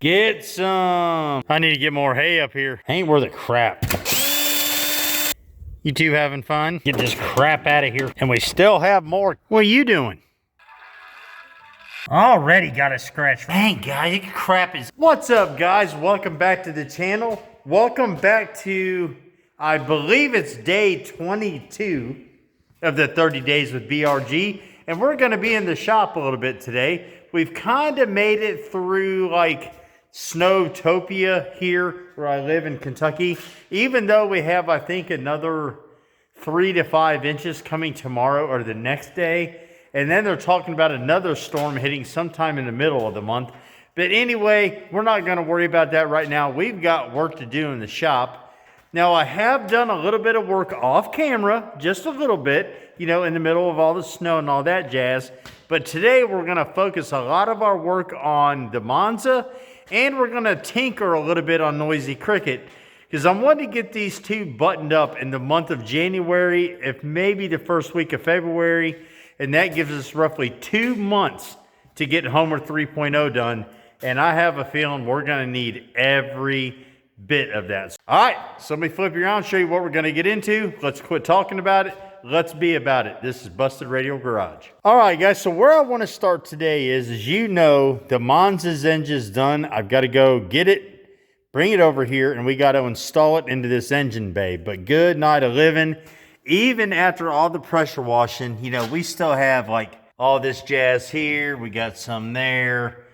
Get some. I need to get more hay up here. Ain't worth a crap. You two having fun? Get this crap out of here. And we still have more. What are you doing? Already got a scratch. Dang, guys, crap is. What's up, guys? Welcome back to the channel. Welcome back to, I believe it's day 22 of the 30 days with BRG. And we're going to be in the shop a little bit today. We've kind of made it through like Snowtopia here where I live in Kentucky. Even though we have, I think, another 3 to 5 inches coming tomorrow or the next day. And then they're talking about another storm hitting sometime in the middle of the month. But anyway, we're not going to worry about that right now. We've got work to do in the shop. Now, I have done a little bit of work off camera, just a little bit, you know, in the middle of all the snow and all that jazz. But today, we're going to focus a lot of our work on the Monza, and we're going to tinker a little bit on Noisey Cricket, because I'm wanting to get these two buttoned up in the month of January, if maybe the first week of February, and that gives us roughly 2 months to get Homer 3.0 done, and I have a feeling we're going to need every bit of that. All right, so let me flip you around, show you what we're going to get into. Let's quit talking about it. Let's be about it. This is Busted Radio Garage. All right, guys, so where I want to start today is, as you know, the Monza's engine's done. I've got to go get it, bring it over here, and we got to install it into this engine bay. But good night of living. Even after all the pressure washing, you know, we still have like all this jazz here. We got some there,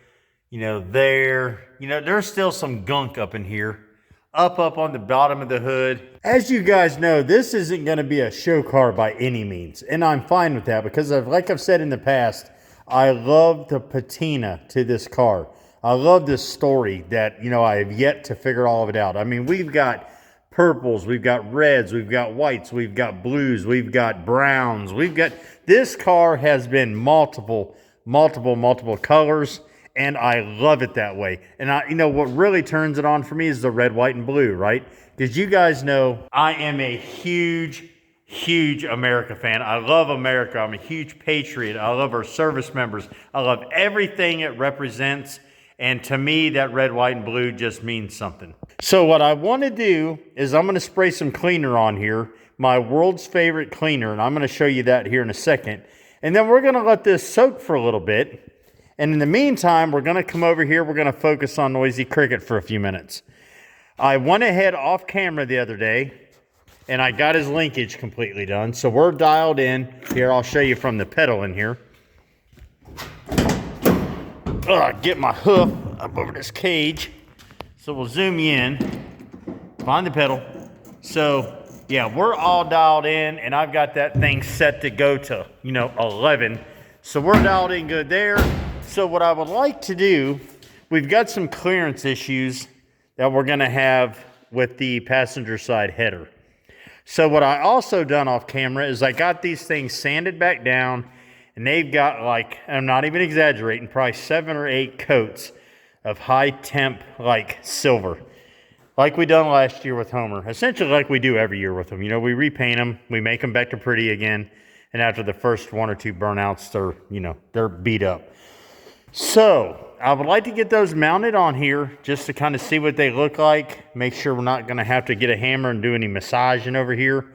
you know, there. You know, there's still some gunk up in here. Up on the bottom of the hood. As you guys know, this isn't going to be a show car by any means. And I'm fine with that because, like I've said in the past, I love the patina to this car. I love this story that, you know, I have yet to figure all of it out. I mean, we've got purples, we've got reds, we've got whites, we've got blues, we've got browns. This car has been multiple colors. And I love it that way. And you know, what really turns it on for me is the red, white, and blue, right? Because you guys know I am a huge America fan. I love America. I'm a huge patriot. I love our service members. I love everything it represents. And to me, that red, white, and blue just means something. So what I want to do is I'm going to spray some cleaner on here, my world's favorite cleaner. And I'm going to show you that here in a second. And then we're going to let this soak for a little bit. And in the meantime, we're going to come over here. We're going to focus on Noisey Cricket for a few minutes. I went ahead off camera the other day, and I got his linkage completely done. So we're dialed in. Here, I'll show you from the pedal in here. Get my hoof up over this cage. So we'll zoom you in. Find the pedal. So, yeah, we're all dialed in, and I've got that thing set to go to, you know, 11. So we're dialed in good there. So what I would like to do, we've got some clearance issues that we're going to have with the passenger side header. So what I also done off camera is I got these things sanded back down, and they've got, like, I'm not even exaggerating, probably 7 or 8 coats of high temp, like silver, like we done last year with Homer. Essentially like we do every year with them. You know, we repaint them, we make them back to pretty again, and after the first 1 or 2 burnouts, they're beat up. So I would like to get those mounted on here just to kind of see what they look like. Make sure we're not going to have to get a hammer and do any massaging over here.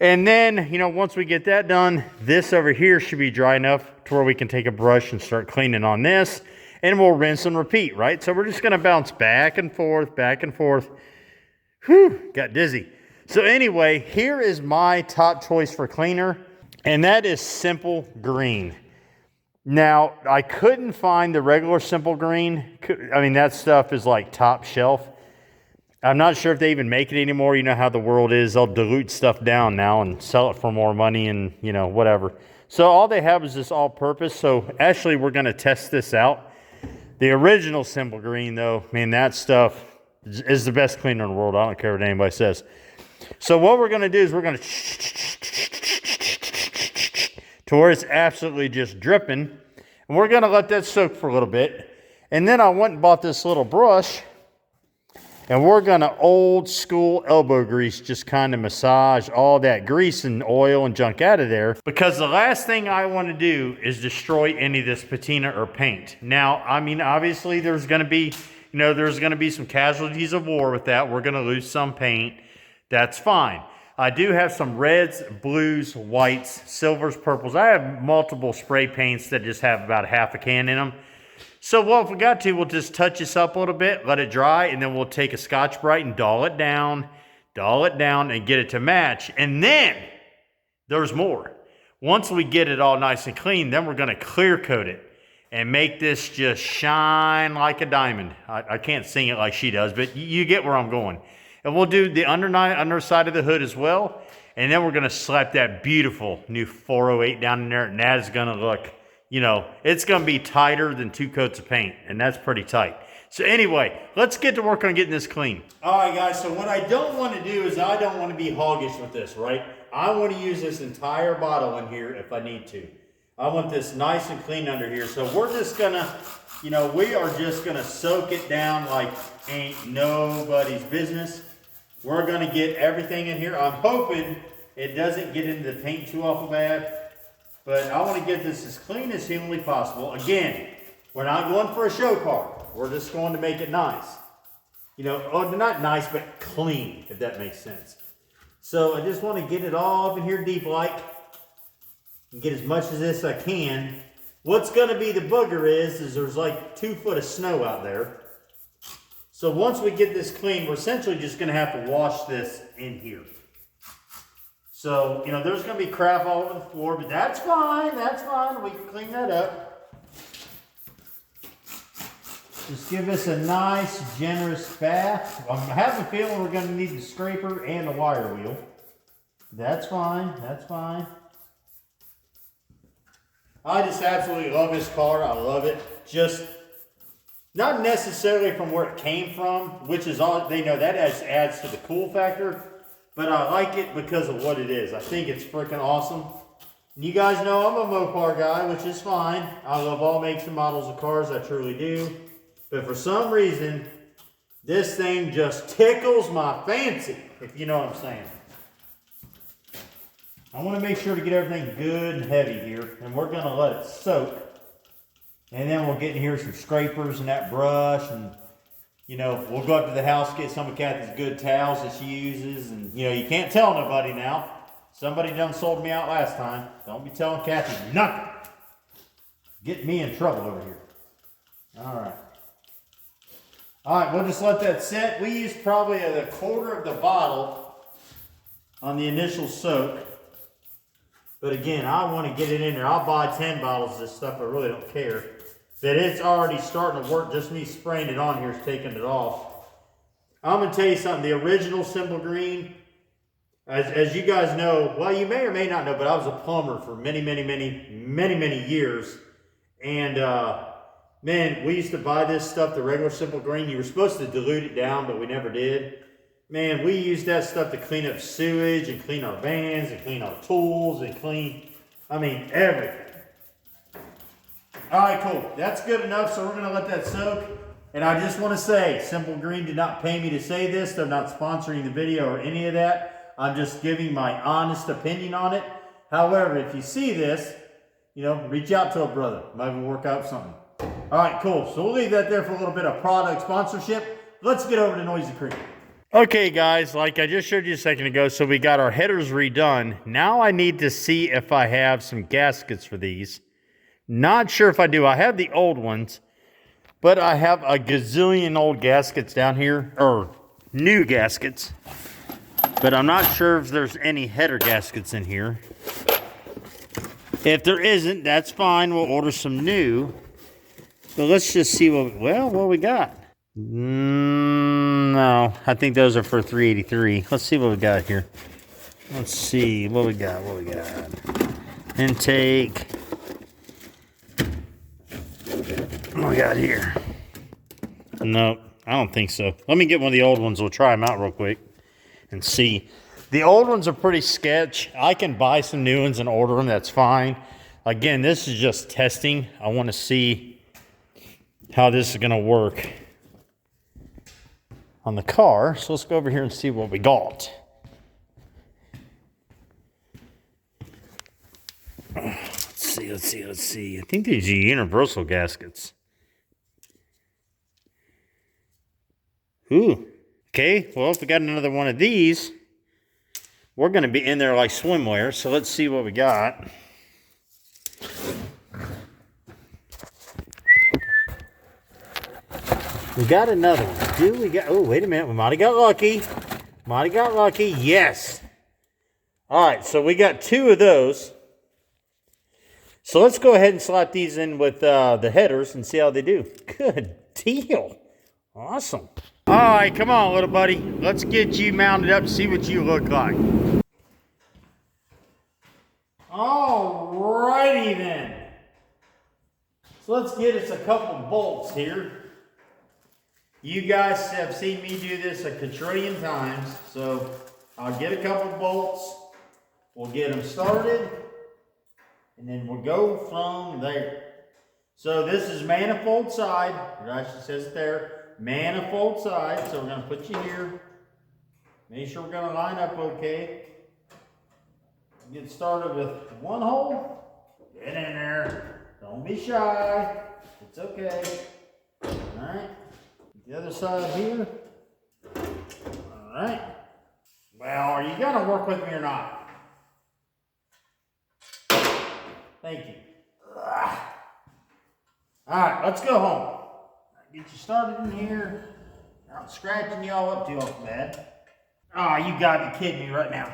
And then, you know, once we get that done, this over here should be dry enough to where we can take a brush and start cleaning on this. And we'll rinse and repeat, right? So we're just going to bounce back and forth, back and forth. Whew, got dizzy. So anyway, here is my top choice for cleaner. And that is Simple Green. Now, I couldn't find the regular Simple Green. I mean, that stuff is like top shelf. I'm not sure if they even make it anymore. You know how the world is. They'll dilute stuff down now and sell it for more money and, you know, whatever. So all they have is this all-purpose. So actually, we're going to test this out. The original Simple Green, though, man, that stuff is the best cleaner in the world. I don't care what anybody says. So what we're going to do is we're going to to where it's absolutely just dripping. And we're going to let that soak for a little bit. And then I went and bought this little brush. And we're gonna old school elbow grease, just kind of massage all that grease and oil and junk out of there. Because the last thing I want to do is destroy any of this patina or paint. Now, I mean, obviously there's gonna be, there's gonna be some casualties of war with that. We're gonna lose some paint. That's fine. I do have some reds, blues, whites, silvers, purples. I have multiple spray paints that just have about half a can in them. So, well, if we got to, we'll just touch this up a little bit, let it dry, and then we'll take a Scotch-Brite and dull it down, and get it to match. And then, there's more. Once we get it all nice and clean, then we're going to clear coat it and make this just shine like a diamond. I can't sing it like she does, but you get where I'm going. And we'll do the underside of the hood as well. And then we're going to slap that beautiful new 408 down in there, and that is going to look... it's going to be tighter than 2 coats of paint, and that's pretty tight. So anyway, let's get to work on getting this clean. All right, guys, so what I don't want to do is I don't want to be hoggish with this, right? I want to use this entire bottle in here if I need to. I want this nice and clean under here. So we're just going to, we are just going to soak it down like ain't nobody's business. We're going to get everything in here. I'm hoping it doesn't get into the paint too awful bad. But I want to get this as clean as humanly possible. Again, we're not going for a show car. We're just going to make it nice. Not nice, but clean, if that makes sense. So I just want to get it all up in here deep like, and get as much of this I can. What's going to be the booger is there's like 2 foot of snow out there. So once we get this clean, we're essentially just going to have to wash this in here. So, there's going to be crap all over the floor, but that's fine. That's fine. We can clean that up. Just give this a nice, generous bath. I have a feeling we're going to need the scraper and the wire wheel. That's fine. That's fine. I just absolutely love this car. I love it. Just not necessarily from where it came from, which is all they know that adds to the cool factor. But I like it because of what it is. I think it's freaking awesome. And you guys know I'm a Mopar guy, which is fine. I love all makes and models of cars. I truly do. But for some reason, this thing just tickles my fancy, if you know what I'm saying. I want to make sure to get everything good and heavy here. And we're going to let it soak. And then we'll get in here some scrapers and that brush and... we'll go up to the house, get some of Kathy's good towels that she uses. And, you can't tell nobody now. Somebody done sold me out last time. Don't be telling Kathy nothing. Get me in trouble over here. All right. All right, we'll just let that sit. We used probably a quarter of the bottle on the initial soak. But again, I want to get it in there. I'll buy 10 bottles of this stuff. I really don't care. That it's already starting to work. Just me spraying it on here is taking it off. I'm going to tell you something. The original Simple Green, as you guys know, well, you may or may not know, but I was a plumber for many years. And, man, we used to buy this stuff, the regular Simple Green. You were supposed to dilute it down, but we never did. Man, we used that stuff to clean up sewage and clean our vans and clean our tools and clean, everything. All right, cool. That's good enough, so we're going to let that soak. And I just want to say, Simple Green did not pay me to say this. They're not sponsoring the video or any of that. I'm just giving my honest opinion on it. However, if you see this, reach out to a brother. Maybe work out something. All right, cool. So we'll leave that there for a little bit of product sponsorship. Let's get over to Noisey Cricket. Okay, guys, like I just showed you a second ago, so we got our headers redone. Now I need to see if I have some gaskets for these. Not sure if I do. I have the old ones, but I have a gazillion old gaskets down here, or new gaskets. But I'm not sure if there's any header gaskets in here. If there isn't, that's fine. We'll order some new. But let's just see what we got. No, I think those are for 383. Let's see what we got here. Let's see what we got. Intake. What we got here? No, I don't think so. Let me get one of the old ones. We'll try them out real quick and see. The old ones are pretty sketch. I can buy some new ones and order them. That's fine. Again, this is just testing. I want to see how this is going to work. on the car. So let's go over here and see what we got. Let's see. I think these are universal gaskets. Ooh. Okay, well, if we got another one of these, we're going to be in there like swimwear. So let's see what we got. We got another one. Do we got... Oh, wait a minute. We might have got lucky. Yes. All right, so we got 2 of those. So let's go ahead and slap these in with the headers and see how they do. Good deal. Awesome. All right, come on, little buddy. Let's get you mounted up and see what you look like. All righty then. So let's get us a couple bolts here. You guys have seen me do this a quadrillion times, so I'll get a couple bolts. We'll get them started, and then we'll go from there. So this is manifold side. It actually says it there. Manifold side, so we're going to put you here. Make sure we're going to line up okay. Get started with 1 hole. Get in there. Don't be shy. It's okay. Alright. The other side here. Alright. Well, are you going to work with me or not? Thank you. Alright, let's go home. Get you started in here. I'm scratching y'all up too often, bad. Oh, you gotta be kidding me right now.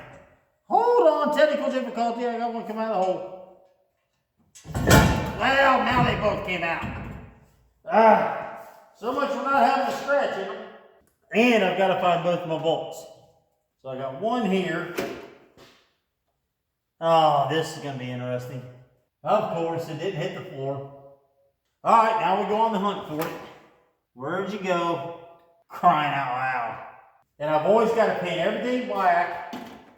Hold on, technical difficulty. I got one come out of the hole. Well, now they both came out. So much for not having a scratch in them. And I've got to find both my bolts. So I got one here. Oh, this is gonna be interesting. Of course, it didn't hit the floor. All right, now we go on the hunt for it. Where'd you go? Crying out loud. And I've always got to paint everything black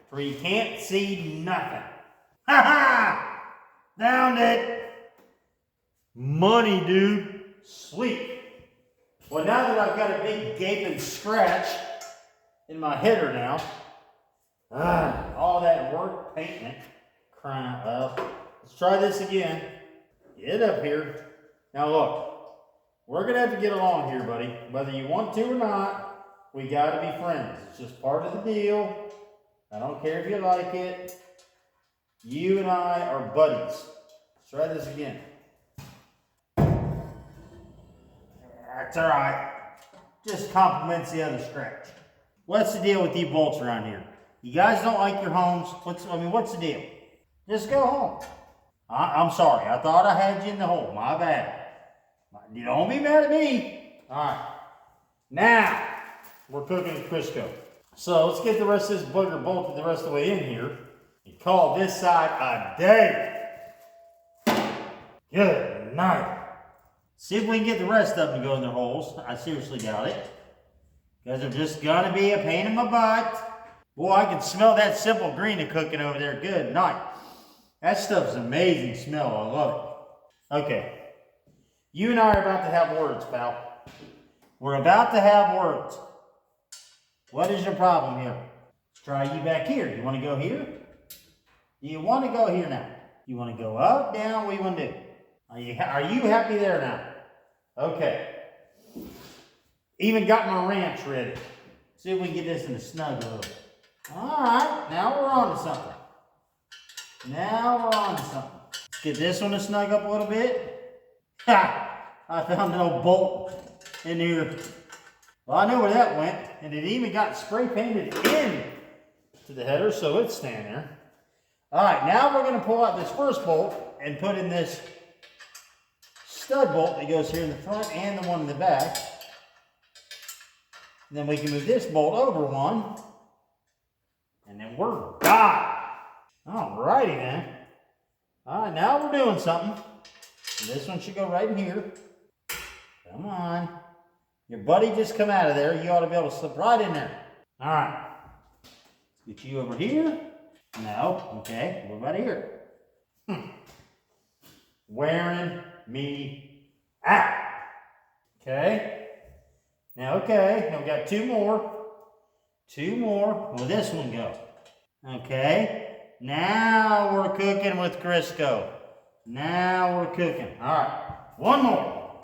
where you can't see nothing. Ha ha! Found it! Money, dude. Sweet. Well, now that I've got a big gaping scratch in my header now, all that work painting it, crying out loud. Let's try this again. Get up here. Now look. We're going to have to get along here, buddy. Whether you want to or not, we got to be friends. It's just part of the deal. I don't care if you like it. You and I are buddies. Let's try this again. That's all right. Just compliments the other scratch. What's the deal with you bolts around here? You guys don't like your homes? What's the deal? Just go home. I'm sorry. I thought I had you in the hole. My bad. You don't be mad at me. All right. Now, we're cooking with Crisco. So let's get the rest of this booger bolted the rest of the way in here. And call this side a day. Good night. See if we can get the rest of them to go in their holes. I seriously doubt it. Because they're just going to be a pain in my butt. Boy, I can smell that simple green cooking over there. Good night. That stuff's an amazing smell. I love it. Okay. You and I are about to have words, pal. We're about to have words. What is your problem here? Let's try you back here. You want to go here? Do you want to go here now? You want to go up, down? What do you want to do? Are you happy there now? Okay. Even got my wrench ready. See if we can get this in the snug a little bit. All right. Now we're on to something. Let's get this one to snug up a little bit. Ha! I found an old bolt in here. Well, I know where that went, and it even got spray painted in to the header, so it's staying there. All right, now we're going to pull out this first bolt and put in this stud bolt that goes here in the front and the one in the back. And then we can move this bolt over one, and then we're done. All righty then. All right, now we're doing something. This one should go right in here. Come on. Your buddy just come out of there. You ought to be able to slip right in there. All right. Let's get you over here. No. Okay. What about here? Wearing me out. Okay. Now, Okay, we got two more. Two more. Will this one go? Okay. Now we're cooking with Crisco. Now we're cooking. All right. One more.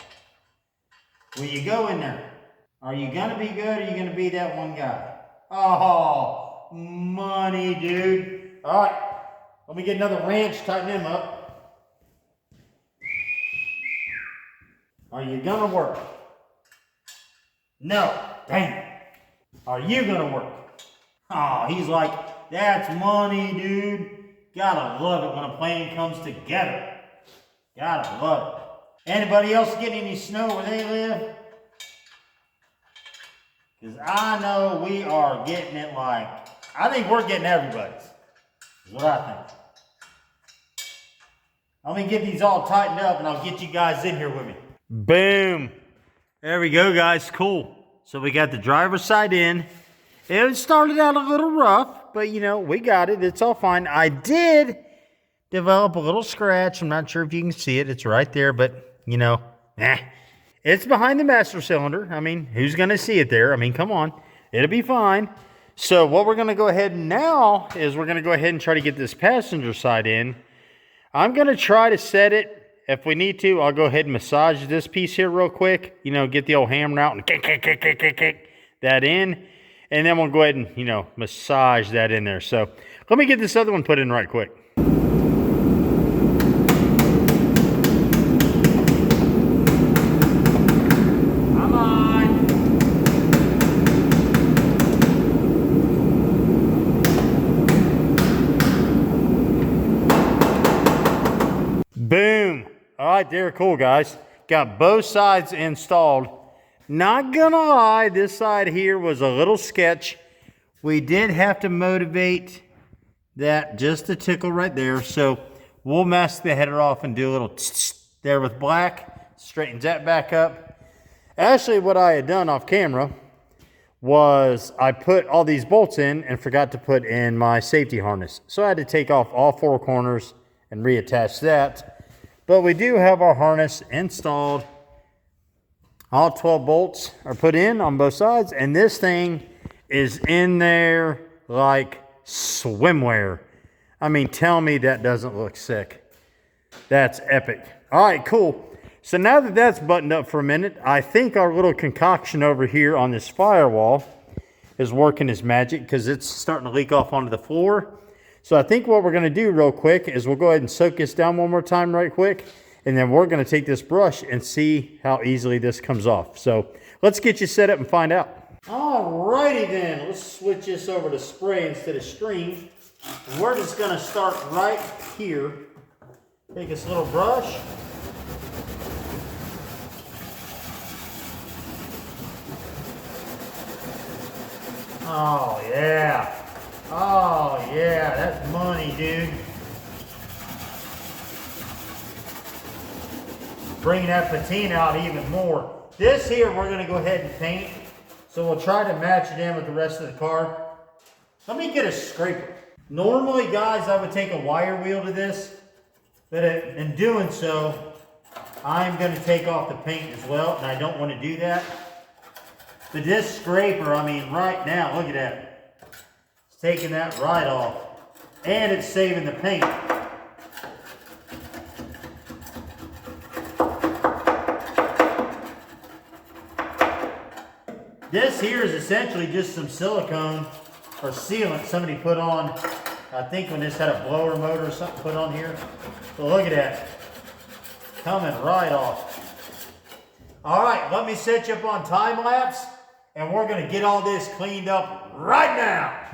Will you go in there? Are you going to be good or are you going to be that one guy? Oh, money, dude. All right. Let me get another wrench, tighten him up. Are you going to work? No. Dang. Are you going to work? Oh, he's like, that's money, dude. Gotta love it when a plan comes together. Gotta love it. Anybody else getting any snow where they live? Because I know we are getting it like, I think we're getting everybody's. Is what I think. Let me get these all tightened up and I'll get you guys in here with me. Boom. There we go, guys. Cool. So we got the driver's side in. It started out a little rough, but you know, we got it. It's all fine. I did develop a little scratch. I'm not sure if you can see it. It's right there, but you know, it's behind the master cylinder. I mean, who's going to see it there? I mean, come on. It'll be fine. So what we're going to go ahead now is we're going to go ahead and try to get this passenger side in. I'm going to try to set it. If we need to, I'll go ahead and massage this piece here real quick. You know, get the old hammer out and kick that in. And then we'll go ahead and, you know, massage that in there. So let me get this other one put in right quick. Come on. Boom. All right, there, cool, guys. Got both sides installed. Not gonna lie, this side here was a little sketch. We did have to motivate that just a tickle right there. So we'll mask the header off and do a little there with black. Straightens that back up. Actually, what I had done off camera was I put all these bolts in and forgot to put in my safety harness. So I had to take off all four corners and reattach that. But we do have our harness installed. All 12 bolts are put in on both sides, and this thing is in there like swimwear. I mean, tell me that doesn't look sick. That's epic. All right, cool. So now that that's buttoned up for a minute, I think our little concoction over here on this firewall is working its magic because it's starting to leak off onto the floor. So I think what we're going to do real quick is we'll go ahead and soak this down one more time right quick. And then we're going to take this brush and see how easily this comes off. So let's get you set up and find out. Alrighty then, let's switch this over to spray instead of stream. And we're just going to start right here. Take this little brush. Oh yeah. Oh yeah, that's money, dude. Bringing that patina out even more. This here we're going to go ahead and paint. So we'll try to match it in with the rest of the car. Let me get a scraper. Normally, guys, I would take a wire wheel to this. But in doing so, I'm going to take off the paint as well. And I don't want to do that. But this scraper, I mean, right now, look at that. It's taking that right off. And it's saving the paint. This here is essentially just some silicone or sealant somebody put on, I think when this had a blower motor or something put on here. So look at that. Coming right off. All right, let me set you up on time lapse and we're going to get all this cleaned up right now.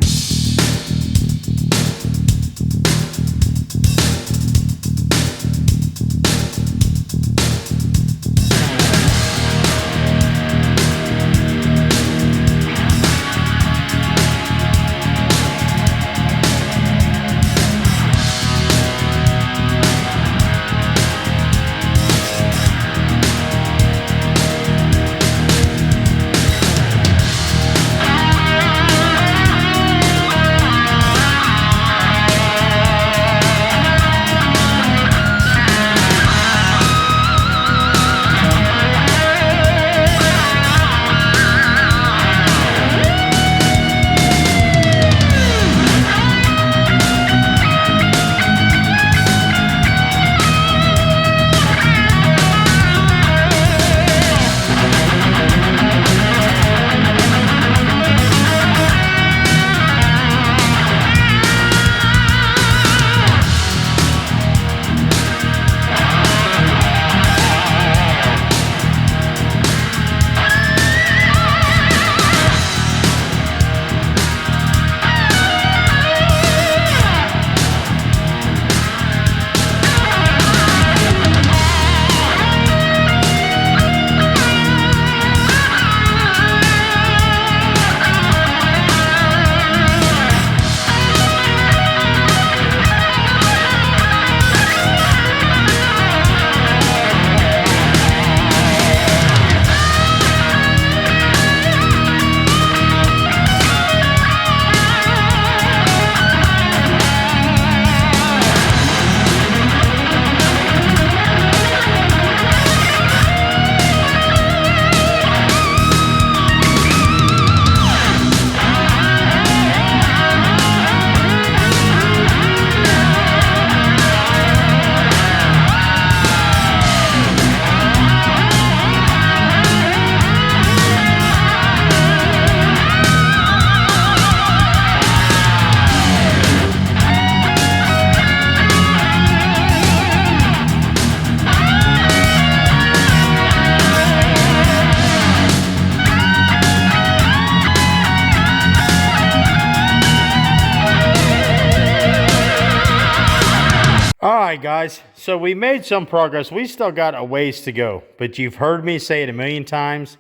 right, guys, so we made some progress. We still got a ways to go, but you've heard me say it a million times.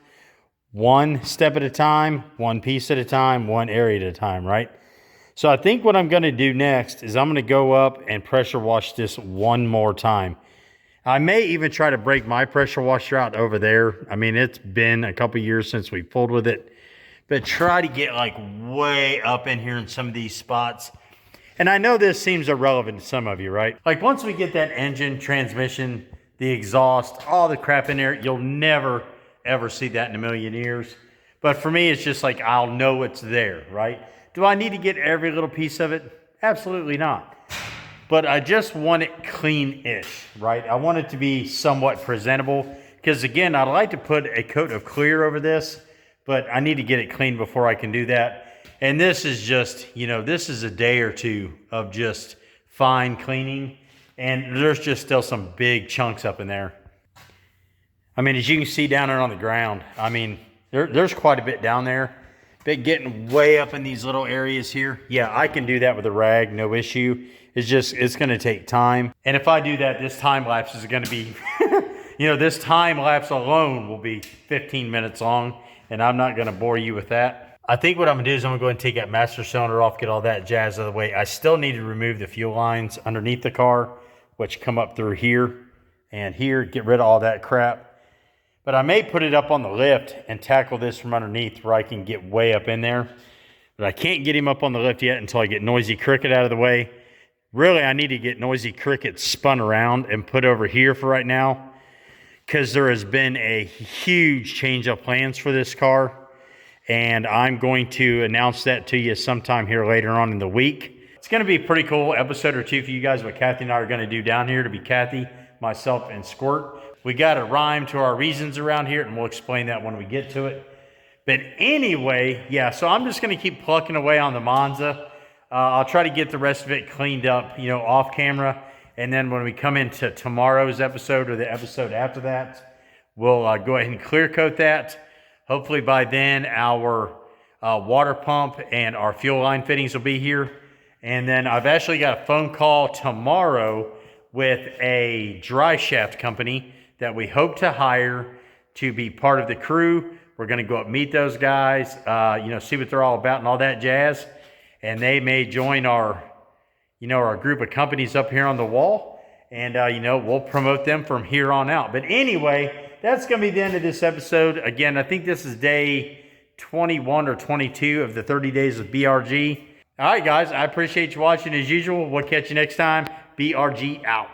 One step at a time, one piece at a time, one area at a time, right? So I think what I'm going to do next is I'm going to go up and pressure wash this one more time. I may even try to break my pressure washer out over there. I mean, it's been a couple years since we pulled with it, but try to get like way up in here in some of these spots. And I know this seems irrelevant to some of you, right? Like once we get that engine, transmission, the exhaust, all the crap in there, you'll never, ever see that in a million years. But for me, it's just like, I'll know it's there, right? Do I need to get every little piece of it? Absolutely not. But I just want it clean-ish, right? I want it to be somewhat presentable. Because again, I'd like to put a coat of clear over this, but I need to get it clean before I can do that. And this is just, you know, this is a day or two of just fine cleaning. And there's just still some big chunks up in there. I mean, as you can see down there on the ground, I mean, there's quite a bit down there. But getting way up in these little areas here, yeah, I can do that with a rag, no issue. It's just, it's going to take time. And if I do that, this time lapse is going to be, you know, this time lapse alone will be 15 minutes long. And I'm not going to bore you with that. I think what I'm gonna do is I'm gonna go ahead and take that master cylinder off, get all that jazz out of the way. I still need to remove the fuel lines underneath the car, which come up through here and here, get rid of all that crap. But I may put it up on the lift and tackle this from underneath where I can get way up in there. But I can't get him up on the lift yet until I get Noisey Cricket out of the way. Really, I need to get Noisey Cricket spun around and put over here for right now, because there has been a huge change of plans for this car. And I'm going to announce that to you sometime here later on in the week. It's going to be a pretty cool episode or two for you guys, what Kathy and I are going to do down here to be Kathy, myself, and Squirt. We got a rhyme to our reasons around here, and we'll explain that when we get to it. But anyway, yeah, so I'm just going to keep plucking away on the Monza. I'll try to get the rest of it cleaned up, you know, off camera. And then when we come into tomorrow's episode or the episode after that, we'll go ahead and clear coat that. Hopefully by then our water pump and our fuel line fittings will be here. And then I've actually got a phone call tomorrow with a dry shaft company that we hope to hire to be part of the crew. We're going to go up meet those guys, you know, see what they're all about and all that jazz. And they may join our, you know, our group of companies up here on the wall. And, you know, we'll promote them from here on out. But anyway, that's going to be the end of this episode. Again, I think this is day 21 or 22 of the 30 days of BRG. All right, guys, I appreciate you watching as usual. We'll catch you next time. BRG out.